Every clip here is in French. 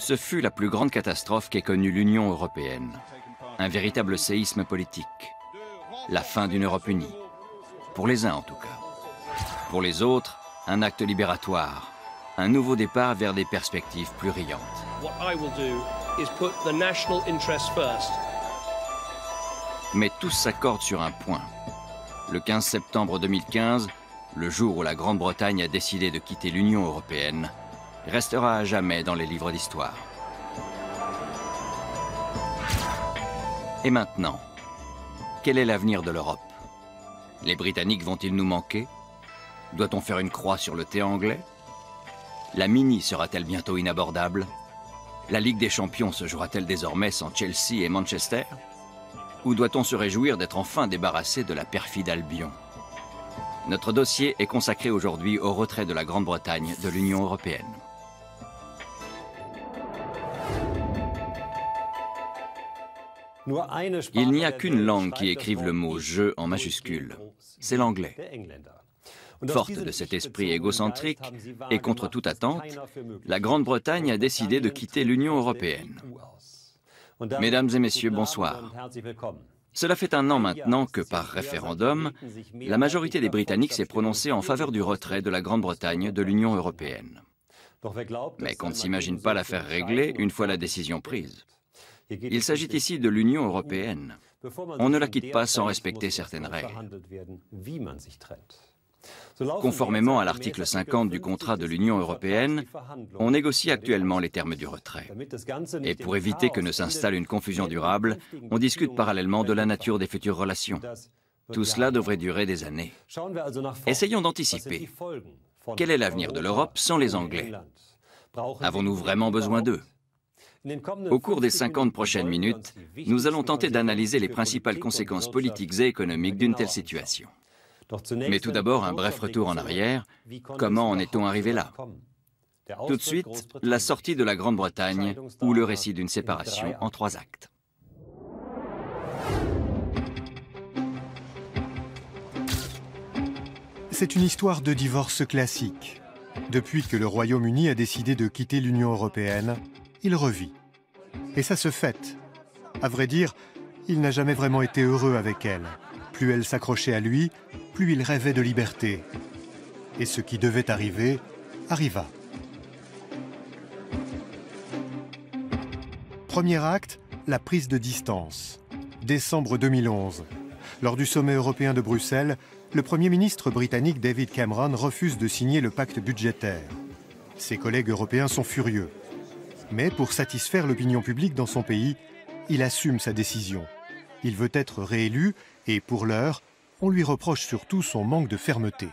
Ce fut la plus grande catastrophe qu'ait connue l'Union européenne. Un véritable séisme politique. La fin d'une Europe unie. Pour les uns en tout cas. Pour les autres, un acte libératoire. Un nouveau départ vers des perspectives plus riantes. Mais tous s'accordent sur un point. Le 15 septembre 2015, le jour où la Grande-Bretagne a décidé de quitter l'Union européenne, restera à jamais dans les livres d'histoire. Et maintenant, quel est l'avenir de l'Europe? Les Britanniques vont-ils nous manquer? Doit-on faire une croix sur le thé anglais? La Mini sera-t-elle bientôt inabordable? La Ligue des Champions se jouera-t-elle désormais sans Chelsea et Manchester? Ou doit-on se réjouir d'être enfin débarrassé de la perfide Albion? Notre dossier est consacré aujourd'hui au retrait de la Grande-Bretagne de l'Union européenne. Il n'y a qu'une langue qui écrive le mot « je » en majuscule, c'est l'anglais. Forte de cet esprit égocentrique et contre toute attente, la Grande-Bretagne a décidé de quitter l'Union européenne. Mesdames et messieurs, bonsoir. Cela fait un an maintenant que, par référendum, la majorité des Britanniques s'est prononcée en faveur du retrait de la Grande-Bretagne de l'Union européenne. Mais qu'on ne s'imagine pas l'affaire réglée une fois la décision prise. Il s'agit ici de l'Union européenne. On ne la quitte pas sans respecter certaines règles. Conformément à l'article 50 du contrat de l'Union européenne, on négocie actuellement les termes du retrait. Et pour éviter que ne s'installe une confusion durable, on discute parallèlement de la nature des futures relations. Tout cela devrait durer des années. Essayons d'anticiper. Quel est l'avenir de l'Europe sans les Anglais? Avons-nous vraiment besoin d'eux? Au cours des 50 prochaines minutes, nous allons tenter d'analyser les principales conséquences politiques et économiques d'une telle situation. Mais tout d'abord, un bref retour en arrière. Comment en est-on arrivé là? Tout de suite, la sortie de la Grande-Bretagne ou le récit d'une séparation en 3 actes. C'est une histoire de divorce classique. Depuis que le Royaume-Uni a décidé de quitter l'Union européenne, il revit. Et ça se fête. À vrai dire, il n'a jamais vraiment été heureux avec elle. Plus elle s'accrochait à lui, plus il rêvait de liberté. Et ce qui devait arriver, arriva. Premier acte, la prise de distance. Décembre 2011. Lors du sommet européen de Bruxelles, le Premier ministre britannique David Cameron refuse de signer le pacte budgétaire. Ses collègues européens sont furieux. Mais pour satisfaire l'opinion publique dans son pays, il assume sa décision. Il veut être réélu et pour l'heure, on lui reproche surtout son manque de fermeté.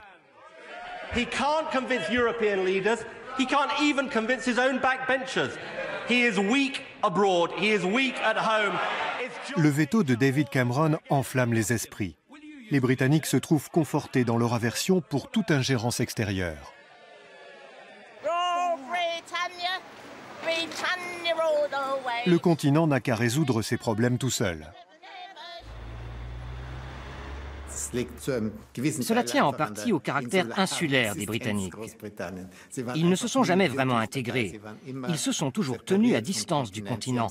He can't convince European leaders. He can't even convince his own backbenchers. He is weak abroad. He is weak at home. Le veto de David Cameron enflamme les esprits. Les Britanniques se trouvent confortés dans leur aversion pour toute ingérence extérieure. Le continent n'a qu'à résoudre ses problèmes tout seul. Cela tient en partie au caractère insulaire des Britanniques. Ils ne se sont jamais vraiment intégrés. Ils se sont toujours tenus à distance du continent.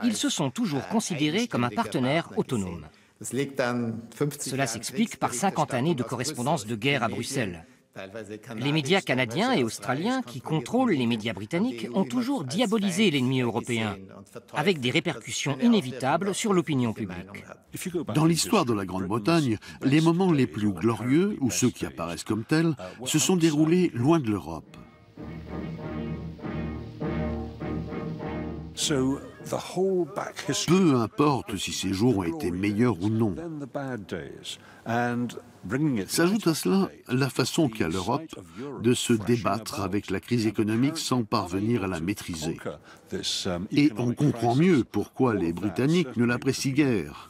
Ils se sont toujours considérés comme un partenaire autonome. Cela s'explique par 50 années de correspondance de guerre à Bruxelles. Les médias canadiens et australiens qui contrôlent les médias britanniques ont toujours diabolisé l'ennemi européen, avec des répercussions inévitables sur l'opinion publique. Dans l'histoire de la Grande-Bretagne, les moments les plus glorieux, ou ceux qui apparaissent comme tels, se sont déroulés loin de l'Europe. Peu importe si ces jours ont été meilleurs ou non. S'ajoute à cela la façon qu'a l'Europe de se débattre avec la crise économique sans parvenir à la maîtriser. Et on comprend mieux pourquoi les Britanniques ne l'apprécient guère.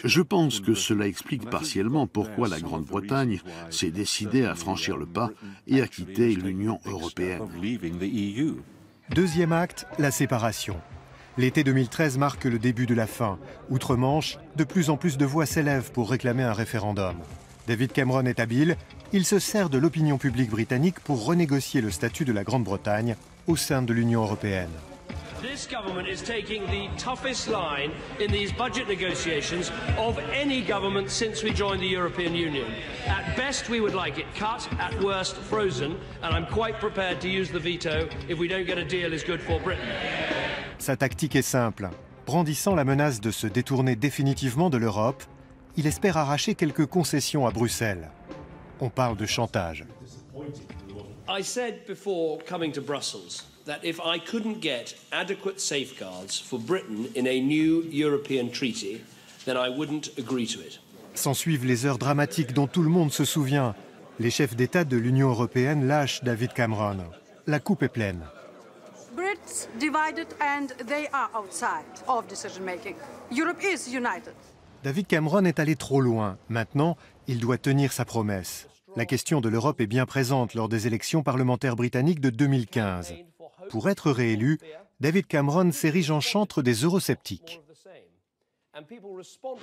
Je pense que cela explique partiellement pourquoi la Grande-Bretagne s'est décidée à franchir le pas et à quitter l'Union européenne. Deuxième acte, la séparation. L'été 2013 marque le début de la fin. Outre-Manche, de plus en plus de voix s'élèvent pour réclamer un référendum. David Cameron est habile, il se sert de l'opinion publique britannique pour renégocier le statut de la Grande-Bretagne au sein de l'Union européenne. This government is taking the toughest line in these budget negotiations of any government since we joined the European Union. At best, we would like it cut, at worst, frozen, and I'm quite prepared to use the veto if we don't get a deal as good for Britain. Sa tactique est simple. Brandissant la menace de se détourner définitivement de l'Europe, il espère arracher quelques concessions à Bruxelles. On parle de chantage. I said before coming to Brussels that if I couldn't get adequate safeguards for Britain in a new European treaty, then I wouldn't agree to it. S'ensuivent les heures dramatiques dont tout le monde se souvient. Les chefs d'État de l'Union européenne lâchent David Cameron. La coupe est pleine. Brits divided and they are outside of decision making. Europe is united. David Cameron est allé trop loin. Maintenant, il doit tenir sa promesse. La question de l'Europe est bien présente lors des élections parlementaires britanniques de 2015. Pour être réélu, David Cameron s'érige en chantre des eurosceptiques.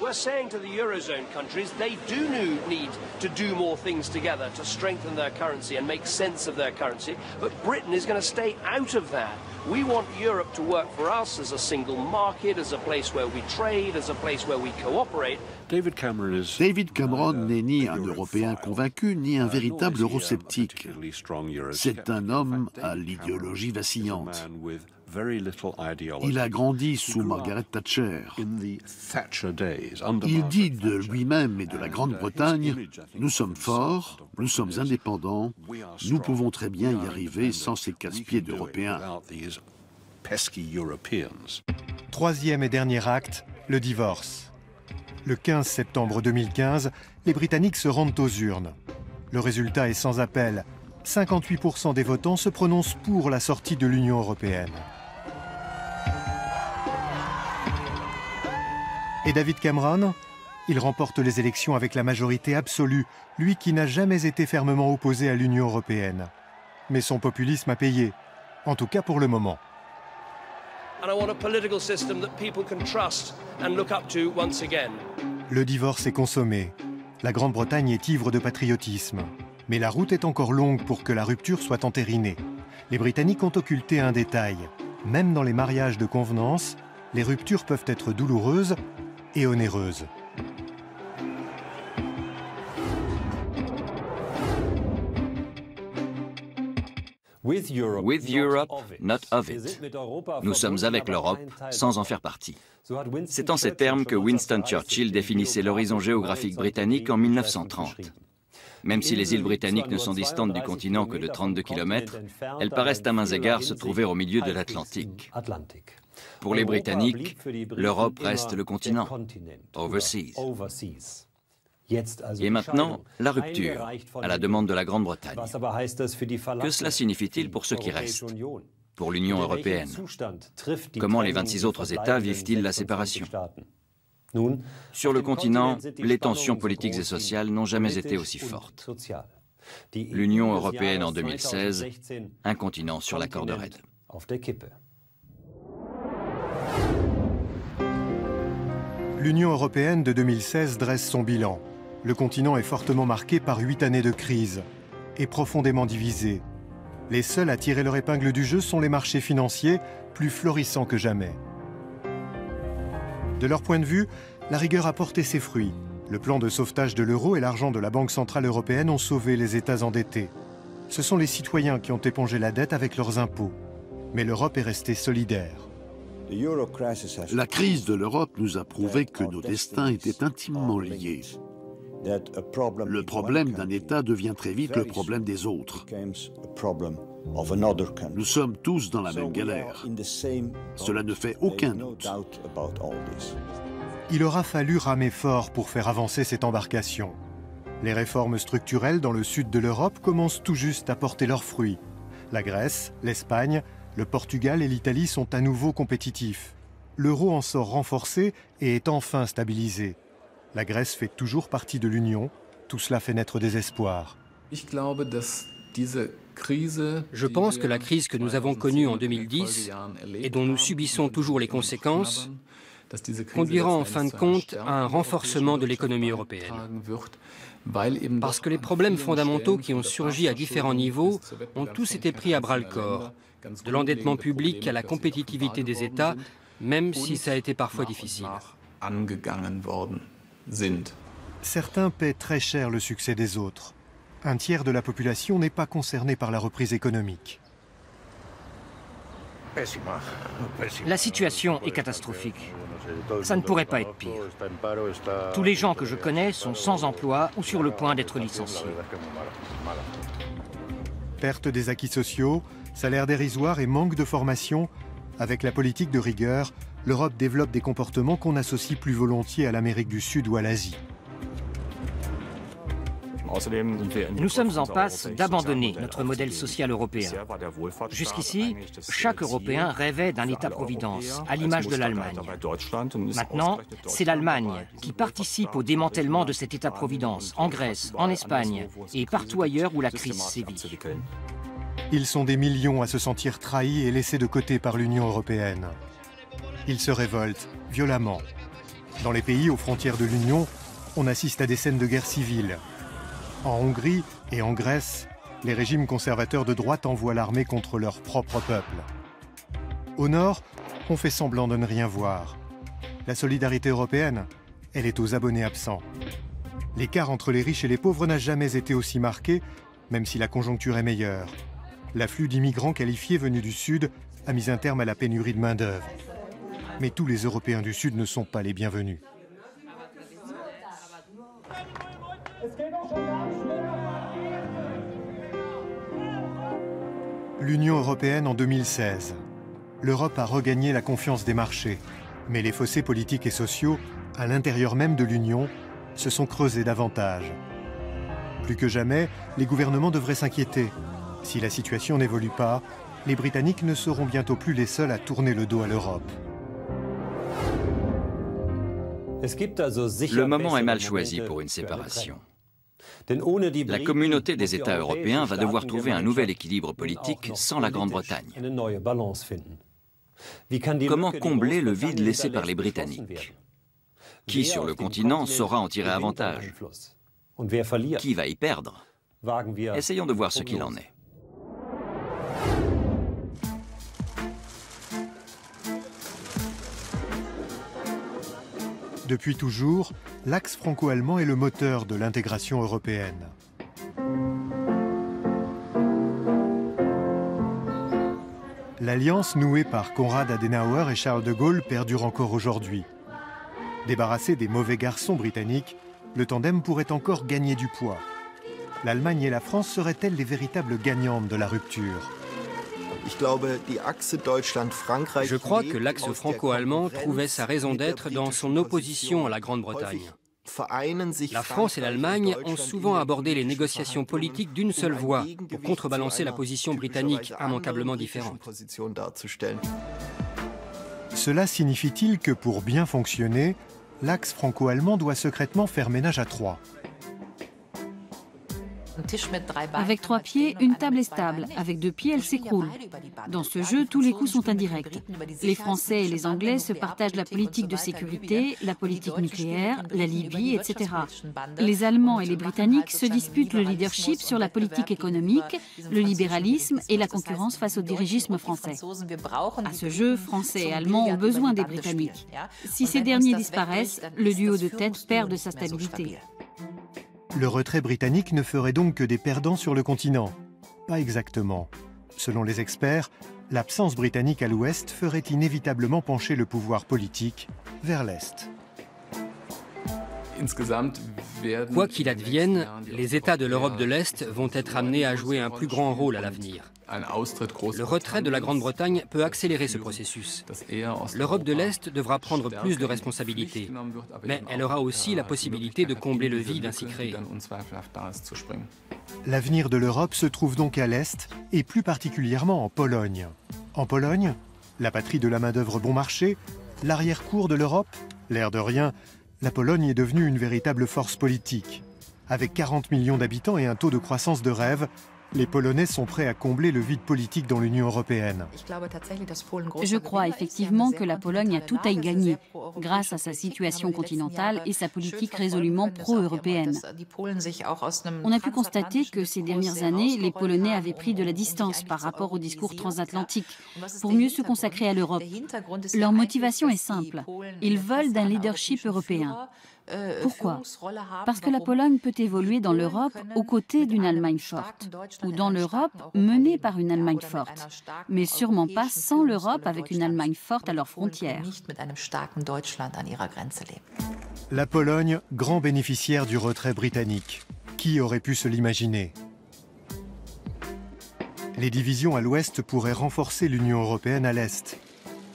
We're saying to the Eurozone countries they do need to do more things together to strengthen their currency and make sense of their currency, but Britain is going to stay out of that. We want Europe to work for us as a single market, as a place where we trade, as a place where we cooperate. David Cameron n'est ni un Européen convaincu, ni un véritable eurosceptique. C'est un homme à l'idéologie vacillante. Il a grandi sous Margaret Thatcher. Il dit de lui-même et de la Grande-Bretagne, nous sommes forts, nous sommes indépendants, nous pouvons très bien y arriver sans ces casse-pieds d'Européens. Troisième et dernier acte, le divorce. Le 15 septembre 2015, les Britanniques se rendent aux urnes. Le résultat est sans appel. 58% des votants se prononcent pour la sortie de l'Union européenne. Et David Cameron? Il remporte les élections avec la majorité absolue, lui qui n'a jamais été fermement opposé à l'Union européenne. Mais son populisme a payé, en tout cas pour le moment. Le divorce est consommé. La Grande-Bretagne est ivre de patriotisme. Mais la route est encore longue pour que la rupture soit entérinée. Les Britanniques ont occulté un détail. Même dans les mariages de convenance, les ruptures peuvent être douloureuses et onéreuses. With Europe, not of it. Nous sommes avec l'Europe, sans en faire partie. C'est en ces termes que Winston Churchill définissait l'horizon géographique britannique en 1930. Même si les îles britanniques ne sont distantes du continent que de 32 km, elles paraissent à mains égards se trouver au milieu de l'Atlantique. Pour les Britanniques, l'Europe reste le continent, overseas. Et maintenant, la rupture, à la demande de la Grande-Bretagne. Que cela signifie-t-il pour ceux qui restent, pour l'Union européenne? Comment les 26 autres États vivent-ils la séparation? Sur le continent, les tensions politiques et sociales n'ont jamais été aussi fortes. L'Union européenne en 2016, un continent sur la corde raide. L'Union européenne de 2016 dresse son bilan. Le continent est fortement marqué par 8 années de crise et profondément divisé. Les seuls à tirer leur épingle du jeu sont les marchés financiers, plus florissants que jamais. De leur point de vue, la rigueur a porté ses fruits. Le plan de sauvetage de l'euro et l'argent de la Banque centrale européenne ont sauvé les États endettés. Ce sont les citoyens qui ont épongé la dette avec leurs impôts. Mais l'Europe est restée solidaire. La crise de l'Europe nous a prouvé que nos destins étaient intimement liés. Le problème d'un État devient très vite le problème des autres. Nous sommes tous dans la même galère. Cela ne fait aucun doute. Il aura fallu ramer fort pour faire avancer cette embarcation. Les réformes structurelles dans le sud de l'Europe commencent tout juste à porter leurs fruits. La Grèce, l'Espagne, le Portugal et l'Italie sont à nouveau compétitifs. L'euro en sort renforcé et est enfin stabilisé. La Grèce fait toujours partie de l'Union. Tout cela fait naître des espoirs. Je pense que la crise que nous avons connue en 2010 et dont nous subissons toujours les conséquences conduira en fin de compte à un renforcement de l'économie européenne. Parce que les problèmes fondamentaux qui ont surgi à différents niveaux ont tous été pris à bras-le-corps, de l'endettement public à la compétitivité des États, même si ça a été parfois difficile. Certains paient très cher le succès des autres. Un tiers de la population n'est pas concerné par la reprise économique. La situation est catastrophique. Ça ne pourrait pas être pire. Tous les gens que je connais sont sans emploi ou sur le point d'être licenciés. Perte des acquis sociaux, salaires dérisoires et manque de formation. Avec la politique de rigueur, l'Europe développe des comportements qu'on associe plus volontiers à l'Amérique du Sud ou à l'Asie. Nous sommes en passe d'abandonner notre modèle social européen. Jusqu'ici, chaque Européen rêvait d'un État-providence, à l'image de l'Allemagne. Maintenant, c'est l'Allemagne qui participe au démantèlement de cet État-providence, en Grèce, en Espagne et partout ailleurs où la crise sévit. Ils sont des millions à se sentir trahis et laissés de côté par l'Union européenne. Ils se révoltent violemment. Dans les pays aux frontières de l'Union, on assiste à des scènes de guerre civile. En Hongrie et en Grèce, les régimes conservateurs de droite envoient l'armée contre leur propre peuple. Au nord, on fait semblant de ne rien voir. La solidarité européenne, elle est aux abonnés absents. L'écart entre les riches et les pauvres n'a jamais été aussi marqué, même si la conjoncture est meilleure. L'afflux d'immigrants qualifiés venus du Sud a mis un terme à la pénurie de main-d'œuvre. Mais tous les Européens du Sud ne sont pas les bienvenus. L'Union européenne en 2016. L'Europe a regagné la confiance des marchés, mais les fossés politiques et sociaux, à l'intérieur même de l'Union, se sont creusés davantage. Plus que jamais, les gouvernements devraient s'inquiéter. Si la situation n'évolue pas, les Britanniques ne seront bientôt plus les seuls à tourner le dos à l'Europe. Le moment est mal choisi pour une séparation. La communauté des États européens va devoir trouver un nouvel équilibre politique sans la Grande-Bretagne. Comment combler le vide laissé par les Britanniques? Qui sur le continent saura en tirer avantage? Qui va y perdre? Essayons de voir ce qu'il en est. Depuis toujours, l'axe franco-allemand est le moteur de l'intégration européenne. L'alliance nouée par Konrad Adenauer et Charles de Gaulle perdure encore aujourd'hui. Débarrassé des mauvais garçons britanniques, le tandem pourrait encore gagner du poids. L'Allemagne et la France seraient-elles les véritables gagnantes de la rupture? Je crois que l'axe franco-allemand trouvait sa raison d'être dans son opposition à la Grande-Bretagne. La France et l'Allemagne ont souvent abordé les négociations politiques d'une seule voix pour contrebalancer la position britannique immanquablement différente. Cela signifie-t-il que pour bien fonctionner, l'axe franco-allemand doit secrètement faire ménage à trois? Avec 3 pieds, une table est stable. Avec 2 pieds, elle s'écroule. Dans ce jeu, tous les coups sont indirects. Les Français et les Anglais se partagent la politique de sécurité, la politique nucléaire, la Libye, etc. Les Allemands et les Britanniques se disputent le leadership sur la politique économique, le libéralisme et la concurrence face au dirigisme français. À ce jeu, Français et Allemands ont besoin des Britanniques. Si ces derniers disparaissent, le duo de tête perd de sa stabilité. Le retrait britannique ne ferait donc que des perdants sur le continent? Pas exactement. Selon les experts, l'absence britannique à l'ouest ferait inévitablement pencher le pouvoir politique vers l'est. Quoi qu'il advienne, les États de l'Europe de l'Est vont être amenés à jouer un plus grand rôle à l'avenir. Le retrait de la Grande-Bretagne peut accélérer ce processus. L'Europe de l'Est devra prendre plus de responsabilités, mais elle aura aussi la possibilité de combler le vide ainsi créé. L'avenir de l'Europe se trouve donc à l'Est, et plus particulièrement en Pologne. En Pologne, la patrie de la main-d'œuvre bon marché, l'arrière-cour de l'Europe, l'air de rien, la Pologne est devenue une véritable force politique. Avec 40 millions d'habitants et un taux de croissance de rêve, Les Polonais sont prêts à combler le vide politique dans l'Union européenne. Je crois effectivement que la Pologne a tout à y gagner, grâce à sa situation continentale et sa politique résolument pro-européenne. On a pu constater que ces dernières années, les Polonais avaient pris de la distance par rapport au discours transatlantique, pour mieux se consacrer à l'Europe. Leur motivation est simple. Ils veulent d'un leadership européen. Pourquoi? Parce que la Pologne peut évoluer dans l'Europe aux côtés d'une Allemagne forte, ou dans l'Europe menée par une Allemagne forte, mais sûrement pas sans l'Europe avec une Allemagne forte à leurs frontières. La Pologne, grand bénéficiaire du retrait britannique. Qui aurait pu se l'imaginer? Les divisions à l'ouest pourraient renforcer l'Union européenne à l'est.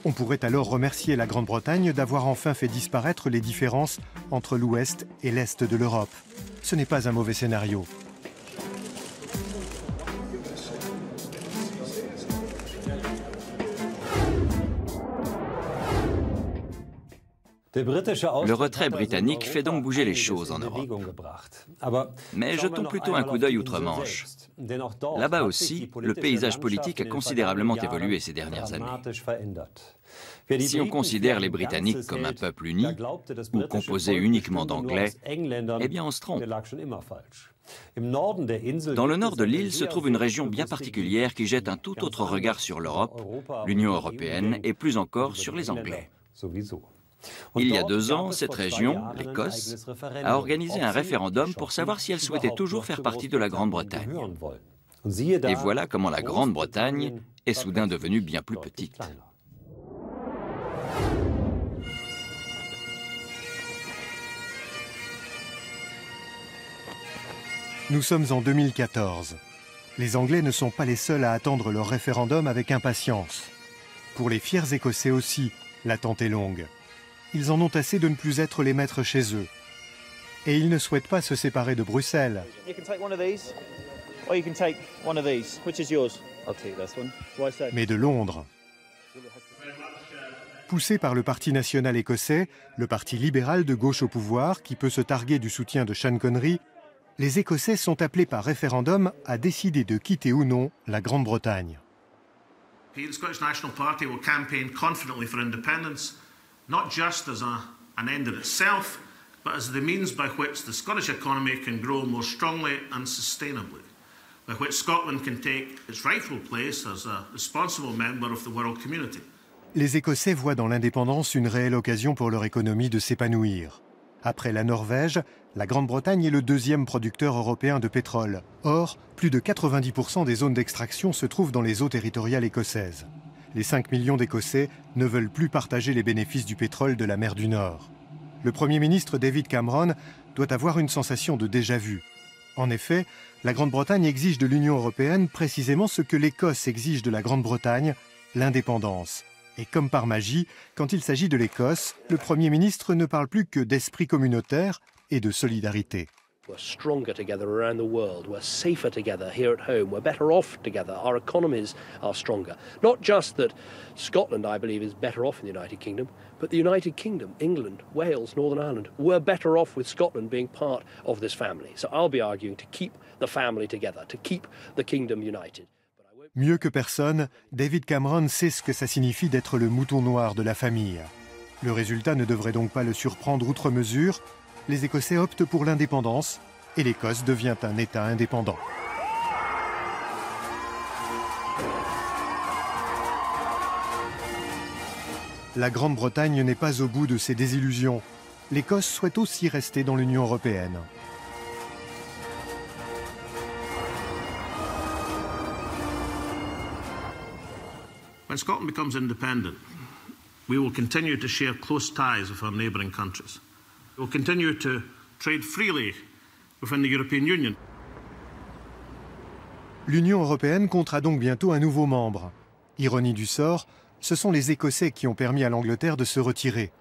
On pourrait alors remercier la Grande-Bretagne d'avoir enfin fait disparaître les différences entre l'ouest et l'est de l'Europe. Ce n'est pas un mauvais scénario. Le retrait britannique fait donc bouger les choses en Europe. Mais jetons plutôt un coup d'œil outre-Manche. Là-bas aussi, le paysage politique a considérablement évolué ces dernières années. Si on considère les Britanniques comme un peuple uni, ou composé uniquement d'Anglais, eh bien on se trompe. Dans le nord de l'île se trouve une région bien particulière qui jette un tout autre regard sur l'Europe, l'Union européenne et plus encore sur les Anglais. Il y a 2 ans, cette région, l'Écosse, a organisé un référendum pour savoir si elle souhaitait toujours faire partie de la Grande-Bretagne. Et voilà comment la Grande-Bretagne est soudain devenue bien plus petite. Nous sommes en 2014. Les Anglais ne sont pas les seuls à attendre leur référendum avec impatience. Pour les fiers Écossais aussi, l'attente est longue. Ils en ont assez de ne plus être les maîtres chez eux. Et ils ne souhaitent pas se séparer de Bruxelles. Mais de Londres. Poussé par le Parti national écossais, le parti libéral de gauche au pouvoir, qui peut se targuer du soutien de Sean Connery, les Écossais sont appelés par référendum à décider de quitter ou non la Grande-Bretagne. The Scottish National Party will campaign confidently for independence, not just as an end in itself, but as the means by which the Scottish economy can grow more strongly and sustainably, by which Scotland can take its rightful place as a responsible member of the world community. Les Écossais voient dans l'indépendance une réelle occasion pour leur économie de s'épanouir. Après la Norvège, la Grande-Bretagne est le 2e producteur européen de pétrole. Or, plus de 90% des zones d'extraction se trouvent dans les eaux territoriales écossaises. Les 5 millions d'Écossais ne veulent plus partager les bénéfices du pétrole de la mer du Nord. Le Premier ministre David Cameron doit avoir une sensation de déjà-vu. En effet, la Grande-Bretagne exige de l'Union européenne précisément ce que l'Écosse exige de la Grande-Bretagne, l'indépendance. Et comme par magie, quand il s'agit de l'Écosse, le Premier ministre ne parle plus que d'esprit communautaire et de solidarité. We're stronger together around the world. We're safer together here at home. We're better off together. Our economies are stronger. Not just that Scotland, I believe, is better off in the United Kingdom, but the United Kingdom, England, Wales, Northern Ireland, we're better off with Scotland being part of this family. So I'll be arguing to keep the family together, to keep the kingdom united. Mieux que personne, David Cameron sait ce que ça signifie d'être le mouton noir de la famille. Le résultat ne devrait donc pas le surprendre outre mesure. Les Écossais optent pour l'indépendance et l'Écosse devient un État indépendant. La Grande-Bretagne n'est pas au bout de ses désillusions. L'Écosse souhaite aussi rester dans l'Union européenne. When Scotland becomes independent, we will continue to share close ties with our neighbouring countries. We will continue to trade freely within the European Union. L'Union européenne comptera donc bientôt un nouveau membre. Ironie du sort, ce sont les Écossais qui ont permis à l'Angleterre de se retirer.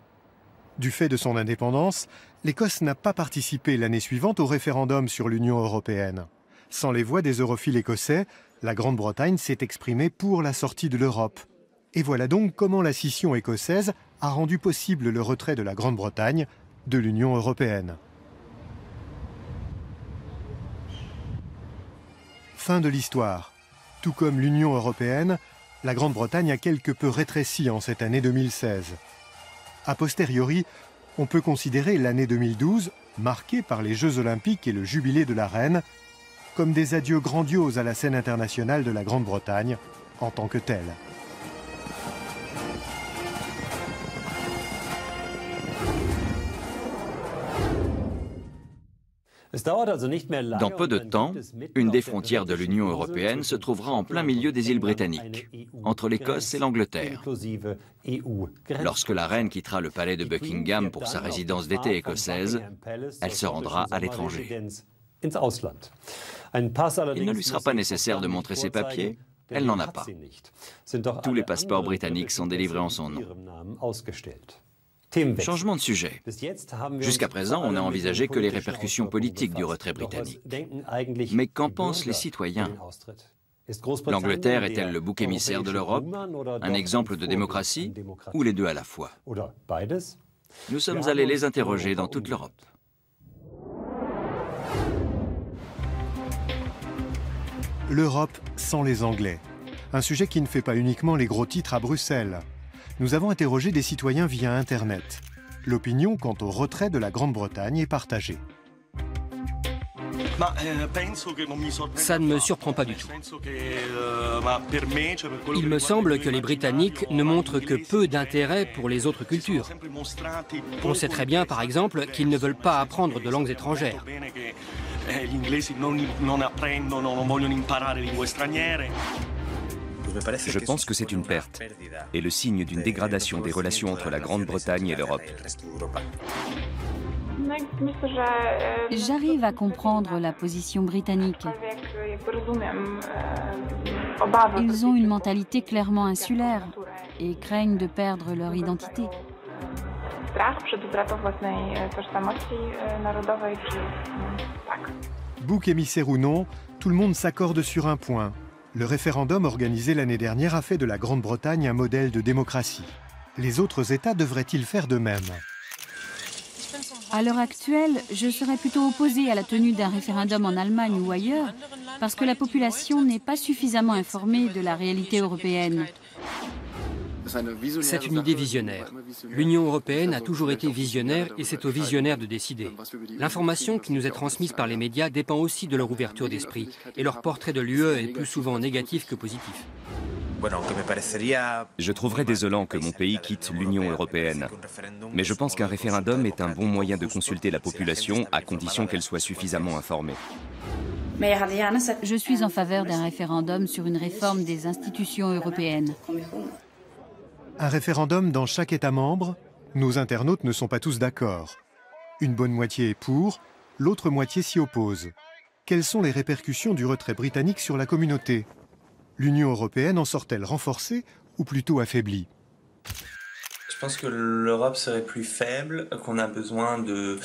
Du fait de son indépendance, l'Écosse n'a pas participé l'année suivante au référendum sur l'Union européenne. Sans les voix des europhiles écossais, la Grande-Bretagne s'est exprimée pour la sortie de l'Europe. Et voilà donc comment la scission écossaise a rendu possible le retrait de la Grande-Bretagne de l'Union européenne. fin de l'histoire. Tout comme l'Union européenne, la Grande-Bretagne a quelque peu rétréci en cette année 2016. A posteriori, on peut considérer l'année 2012, marquée par les Jeux Olympiques et le jubilé de la Reine, comme des adieux grandioses à la scène internationale de la Grande-Bretagne en tant que telle. Dans peu de temps, une des frontières de l'Union européenne se trouvera en plein milieu des îles britanniques, entre l'Écosse et l'Angleterre. Lorsque la reine quittera le palais de Buckingham pour sa résidence d'été écossaise, elle se rendra à l'étranger. Il ne lui sera pas nécessaire de montrer ses papiers, elle n'en a pas. Tous les passeports britanniques sont délivrés en son nom. Changement de sujet. Jusqu'à présent, on n'a envisagé que les répercussions politiques du retrait britannique. Mais qu'en pensent les citoyens? L'Angleterre est-elle le bouc émissaire de l'Europe, un exemple de démocratie, ou les deux à la fois? Nous sommes allés les interroger dans toute l'Europe. L'Europe sans les Anglais. Un sujet qui ne fait pas uniquement les gros titres à Bruxelles. Nous avons interrogé des citoyens via Internet. L'opinion quant au retrait de la Grande-Bretagne est partagée. Ça ne me surprend pas du tout. Il me semble que les Britanniques ne montrent que peu d'intérêt pour les autres cultures. On sait très bien, par exemple, qu'ils ne veulent pas apprendre de langues étrangères. Je pense que c'est une perte et le signe d'une dégradation des relations entre la Grande-Bretagne et l'Europe. J'arrive à comprendre la position britannique. Ils ont une mentalité clairement insulaire et craignent de perdre leur identité. Bouc émissaire ou non, tout le monde s'accorde sur un point. Le référendum organisé l'année dernière a fait de la Grande-Bretagne un modèle de démocratie. Les autres États devraient-ils faire de même? À l'heure actuelle, je serais plutôt opposée à la tenue d'un référendum en Allemagne ou ailleurs, parce que la population n'est pas suffisamment informée de la réalité européenne. C'est une idée visionnaire. L'Union européenne a toujours été visionnaire et c'est aux visionnaires de décider. L'information qui nous est transmise par les médias dépend aussi de leur ouverture d'esprit et leur portrait de l'UE est plus souvent négatif que positif. Je trouverais désolant que mon pays quitte l'Union européenne. Mais je pense qu'un référendum est un bon moyen de consulter la population à condition qu'elle soit suffisamment informée. Je suis en faveur d'un référendum sur une réforme des institutions européennes. Un référendum dans chaque État membre? Nos internautes ne sont pas tous d'accord. Une bonne moitié est pour, l'autre moitié s'y oppose. Quelles sont les répercussions du retrait britannique sur la communauté? L'Union européenne en sort-elle renforcée ou plutôt affaiblie? Je pense que l'Europe serait plus faible, qu'on a besoin de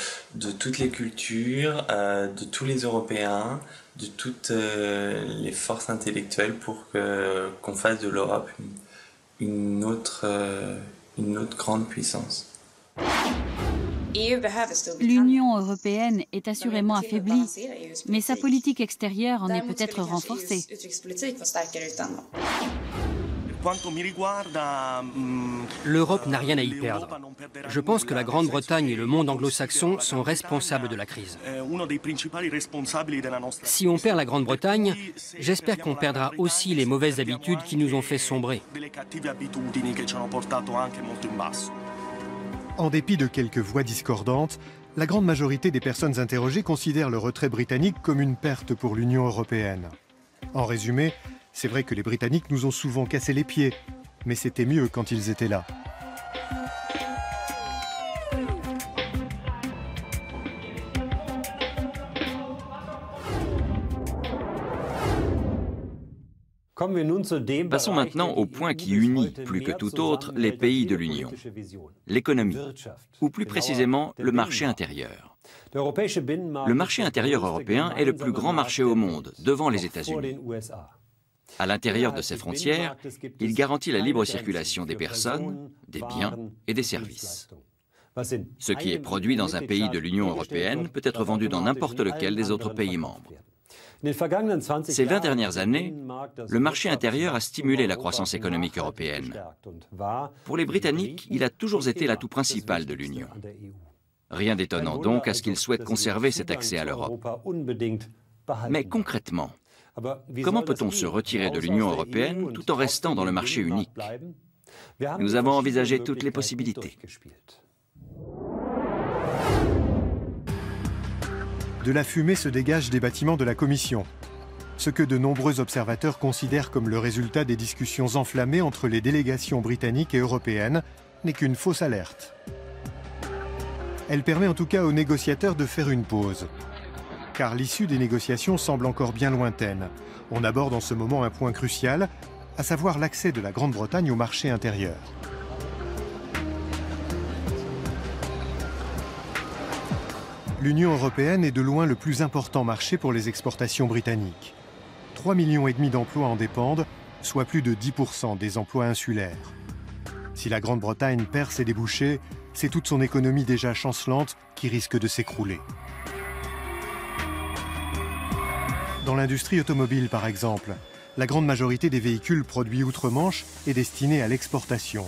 toutes les cultures, de tous les Européens, de toutes les forces intellectuelles pour qu'on fasse de l'Europe une autre grande puissance. L'Union européenne est assurément affaiblie, mais sa politique extérieure en est peut-être renforcée. L'Europe n'a rien à y perdre. Je pense que la Grande-Bretagne et le monde anglo-saxon sont responsables de la crise. Si on perd la Grande-Bretagne, j'espère qu'on perdra aussi les mauvaises habitudes qui nous ont fait sombrer. En dépit de quelques voix discordantes, la grande majorité des personnes interrogées considèrent le retrait britannique comme une perte pour l'Union européenne. En résumé, c'est vrai que les Britanniques nous ont souvent cassé les pieds, mais c'était mieux quand ils étaient là. Passons maintenant au point qui unit plus que tout autre les pays de l'Union, l'économie, ou plus précisément le marché intérieur. Le marché intérieur européen est le plus grand marché au monde, devant les États-Unis. À l'intérieur de ses frontières, il garantit la libre circulation des personnes, des biens et des services. Ce qui est produit dans un pays de l'Union européenne peut être vendu dans n'importe lequel des autres pays membres. Ces 20 dernières années, le marché intérieur a stimulé la croissance économique européenne. Pour les Britanniques, il a toujours été l'atout principal de l'Union. Rien d'étonnant donc à ce qu'ils souhaitent conserver cet accès à l'Europe. Mais concrètement, comment peut-on se retirer de l'Union européenne tout en restant dans le marché unique? Nous avons envisagé toutes les possibilités. De la fumée se dégage des bâtiments de la Commission, ce que de nombreux observateurs considèrent comme le résultat des discussions enflammées entre les délégations britanniques et européennes n'est qu'une fausse alerte. Elle permet en tout cas aux négociateurs de faire une pause, car l'issue des négociations semble encore bien lointaine. On aborde en ce moment un point crucial, à savoir l'accès de la Grande-Bretagne au marché intérieur. L'Union européenne est de loin le plus important marché pour les exportations britanniques. 3,5 millions d'emplois en dépendent, soit plus de 10% des emplois insulaires. Si la Grande-Bretagne perd ses débouchés, c'est toute son économie déjà chancelante qui risque de s'écrouler. Dans l'industrie automobile, par exemple, la grande majorité des véhicules produits outre-Manche est destinée à l'exportation.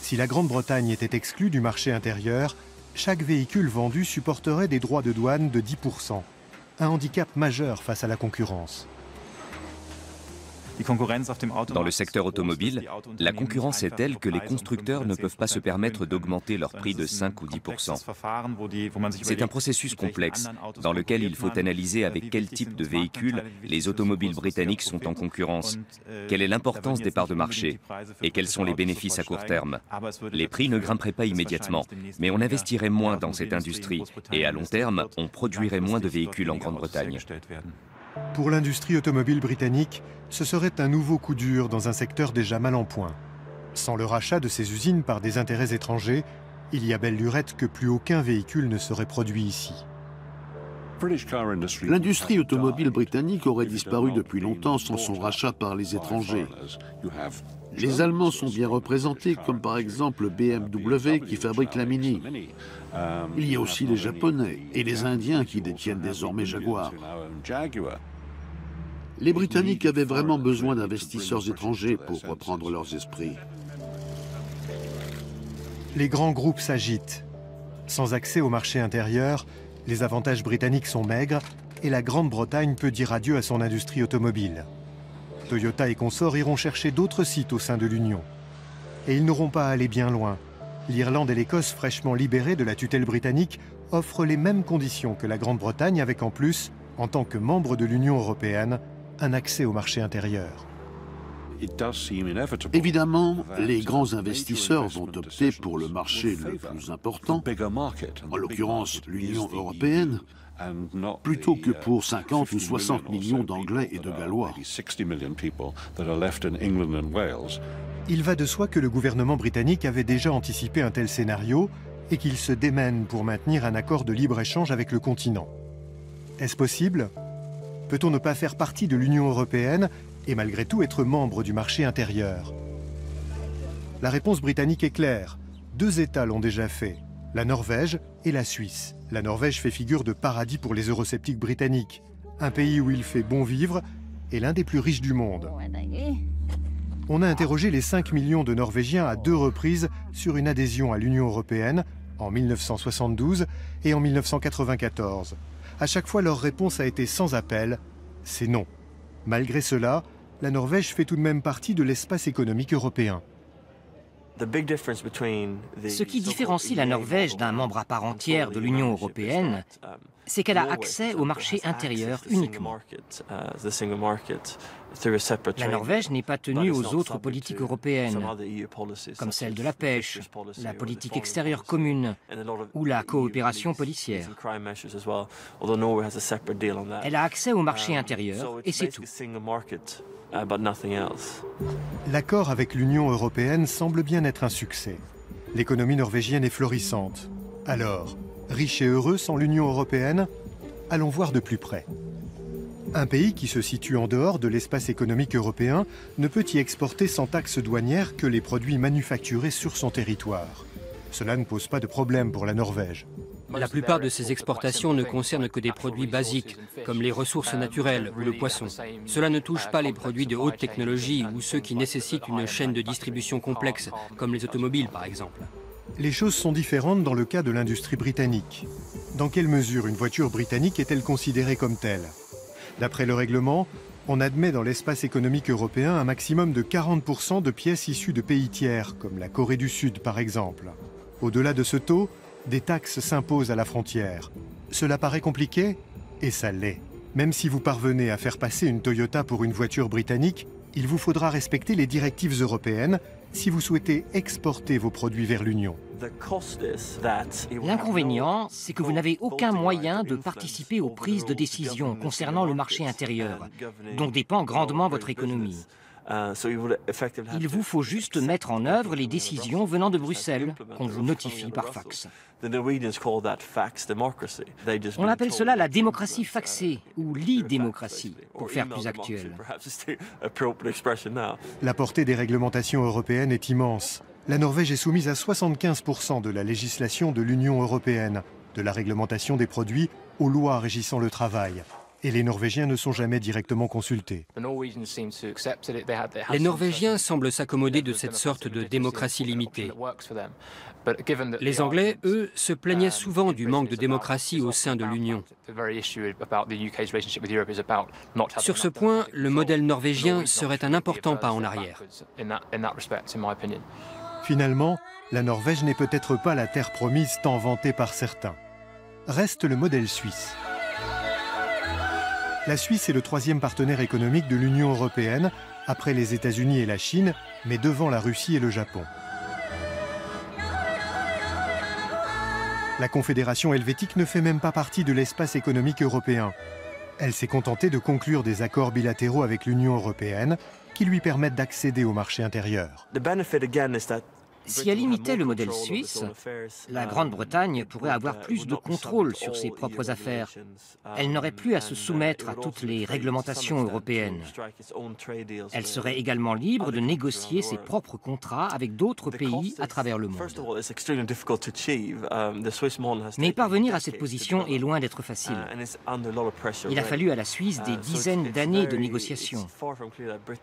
Si la Grande-Bretagne était exclue du marché intérieur, chaque véhicule vendu supporterait des droits de douane de 10%, un handicap majeur face à la concurrence. Dans le secteur automobile, la concurrence est telle que les constructeurs ne peuvent pas se permettre d'augmenter leur prix de 5 ou 10%. C'est un processus complexe dans lequel il faut analyser avec quel type de véhicule les automobiles britanniques sont en concurrence, quelle est l'importance des parts de marché et quels sont les bénéfices à court terme. Les prix ne grimperaient pas immédiatement, mais on investirait moins dans cette industrie et à long terme, on produirait moins de véhicules en Grande-Bretagne. Pour l'industrie automobile britannique, ce serait un nouveau coup dur dans un secteur déjà mal en point. Sans le rachat de ces usines par des intérêts étrangers, il y a belle lurette que plus aucun véhicule ne serait produit ici. L'industrie automobile britannique aurait disparu depuis longtemps sans son rachat par les étrangers. Les Allemands sont bien représentés, comme par exemple BMW qui fabrique la Mini. Il y a aussi les Japonais et les Indiens qui détiennent désormais Jaguar. Les Britanniques avaient vraiment besoin d'investisseurs étrangers pour reprendre leurs esprits. Les grands groupes s'agitent. Sans accès au marché intérieur, les avantages britanniques sont maigres et la Grande-Bretagne peut dire adieu à son industrie automobile. Toyota et consorts iront chercher d'autres sites au sein de l'Union. Et ils n'auront pas à aller bien loin. L'Irlande et l'Écosse, fraîchement libérées de la tutelle britannique, offrent les mêmes conditions que la Grande-Bretagne avec en plus, en tant que membre de l'Union européenne, un accès au marché intérieur. Évidemment, les grands investisseurs vont opter pour le marché le plus important, en l'occurrence l'Union européenne, plutôt que pour 50 ou 60 millions d'Anglais et de Gallois. Il va de soi que le gouvernement britannique avait déjà anticipé un tel scénario et qu'il se démène pour maintenir un accord de libre-échange avec le continent. Est-ce possible ? Peut-on ne pas faire partie de l'Union européenne et malgré tout être membre du marché intérieur? La réponse britannique est claire. 2 États l'ont déjà fait, la Norvège et la Suisse. La Norvège fait figure de paradis pour les eurosceptiques britanniques, un pays où il fait bon vivre et l'un des plus riches du monde. On a interrogé les 5 millions de Norvégiens à 2 reprises sur une adhésion à l'Union européenne, en 1972 et en 1994. À chaque fois, leur réponse a été sans appel, c'est non. Malgré cela, la Norvège fait tout de même partie de l'espace économique européen. Ce qui différencie la Norvège d'un membre à part entière de l'Union européenne, c'est qu'elle a accès au marché intérieur uniquement. La Norvège n'est pas tenue aux autres politiques européennes, comme celle de la pêche, la politique extérieure commune ou la coopération policière. Elle a accès au marché intérieur et c'est tout. L'accord avec l'Union européenne semble bien être un succès. L'économie norvégienne est florissante. Alors, riche et heureux sans l'Union européenne? Allons voir de plus près. Un pays qui se situe en dehors de l'espace économique européen ne peut y exporter sans taxe douanière que les produits manufacturés sur son territoire. Cela ne pose pas de problème pour la Norvège. La plupart de ces exportations ne concernent que des produits basiques, comme les ressources naturelles ou le poisson. Cela ne touche pas les produits de haute technologie ou ceux qui nécessitent une chaîne de distribution complexe, comme les automobiles par exemple. Les choses sont différentes dans le cas de l'industrie britannique. Dans quelle mesure une voiture britannique est-elle considérée comme telle? D'après le règlement, on admet dans l'espace économique européen un maximum de 40% de pièces issues de pays tiers, comme la Corée du Sud par exemple. Au-delà de ce taux, des taxes s'imposent à la frontière. Cela paraît compliqué? Et ça l'est. Même si vous parvenez à faire passer une Toyota pour une voiture britannique, il vous faudra respecter les directives européennes si vous souhaitez exporter vos produits vers l'Union. L'inconvénient, c'est que vous n'avez aucun moyen de participer aux prises de décision concernant le marché intérieur, dont dépend grandement votre économie. Il vous faut juste mettre en œuvre les décisions venant de Bruxelles, qu'on vous notifie par fax. On appelle cela la démocratie faxée, ou l'e-démocratie, pour faire plus actuel. La portée des réglementations européennes est immense. La Norvège est soumise à 75% de la législation de l'Union européenne, de la réglementation des produits aux lois régissant le travail. Et les Norvégiens ne sont jamais directement consultés. Les Norvégiens semblent s'accommoder de cette sorte de démocratie limitée. Les Anglais, eux, se plaignaient souvent du manque de démocratie au sein de l'Union. Sur ce point, le modèle norvégien serait un important pas en arrière. Finalement, la Norvège n'est peut-être pas la terre promise tant vantée par certains. Reste le modèle suisse. La Suisse est le troisième partenaire économique de l'Union européenne, après les États-Unis et la Chine, mais devant la Russie et le Japon. La Confédération helvétique ne fait même pas partie de l'espace économique européen. Elle s'est contentée de conclure des accords bilatéraux avec l'Union européenne qui lui permettent d'accéder au marché intérieur. Si elle imitait le modèle suisse, la Grande-Bretagne pourrait avoir plus de contrôle sur ses propres affaires. Elle n'aurait plus à se soumettre à toutes les réglementations européennes. Elle serait également libre de négocier ses propres contrats avec d'autres pays à travers le monde. Mais parvenir à cette position est loin d'être facile. Il a fallu à la Suisse des dizaines d'années de négociations.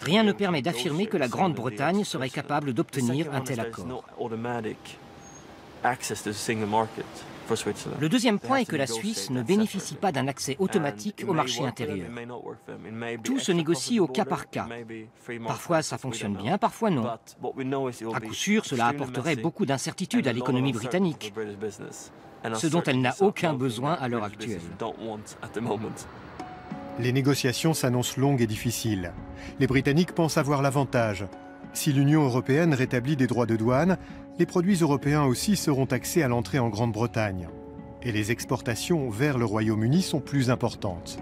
Rien ne permet d'affirmer que la Grande-Bretagne serait capable d'obtenir un tel accord. Le deuxième point est que la Suisse ne bénéficie pas d'un accès automatique au marché intérieur. Tout se négocie au cas par cas. Parfois ça fonctionne bien, parfois non. À coup sûr, cela apporterait beaucoup d'incertitudes à l'économie britannique, ce dont elle n'a aucun besoin à l'heure actuelle. Les négociations s'annoncent longues et difficiles. Les Britanniques pensent avoir l'avantage. Si l'Union européenne rétablit des droits de douane, les produits européens aussi seront taxés à l'entrée en Grande-Bretagne. Et les exportations vers le Royaume-Uni sont plus importantes.